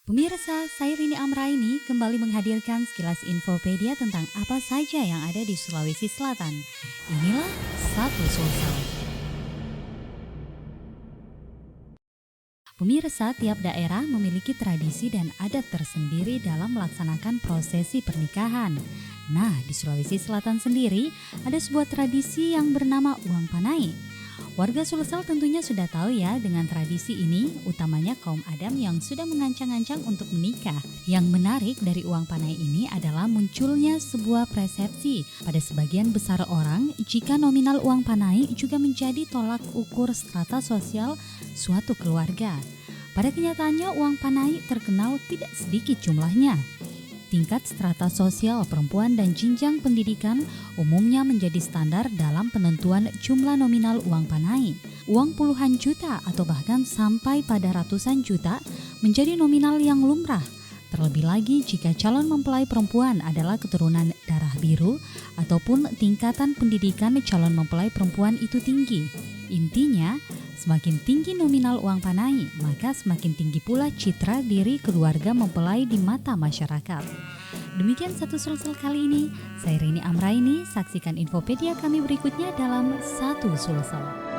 Pemirsa, saya Rini Amraini kembali menghadirkan sekilas infopedia tentang apa saja yang ada di Sulawesi Selatan. Inilah Satu Sulsel. Pemirsa, tiap daerah memiliki tradisi dan adat tersendiri dalam melaksanakan prosesi pernikahan. Nah, di Sulawesi Selatan sendiri ada sebuah tradisi yang bernama Uang Panai. Warga Sulsel tentunya sudah tahu ya dengan tradisi ini, utamanya kaum Adam yang sudah mengancang-ancang untuk menikah. Yang menarik dari uang panai ini adalah munculnya sebuah persepsi pada sebagian besar orang jika nominal uang panai juga menjadi tolak ukur strata sosial suatu keluarga. Pada kenyataannya uang panai terkenal tidak sedikit jumlahnya. Tingkat strata sosial perempuan dan jenjang pendidikan umumnya menjadi standar dalam penentuan jumlah nominal uang panai. Uang puluhan juta atau bahkan sampai pada ratusan juta menjadi nominal yang lumrah. Terlebih lagi jika calon mempelai perempuan adalah keturunan darah biru ataupun tingkatan pendidikan calon mempelai perempuan itu tinggi. Intinya, semakin tinggi nominal uang panai, maka semakin tinggi pula citra diri keluarga mempelai di mata masyarakat. Demikian Satu Sulsel kali ini. Saya Rini Amraini, saksikan infopedia kami berikutnya dalam Satu Sulsel.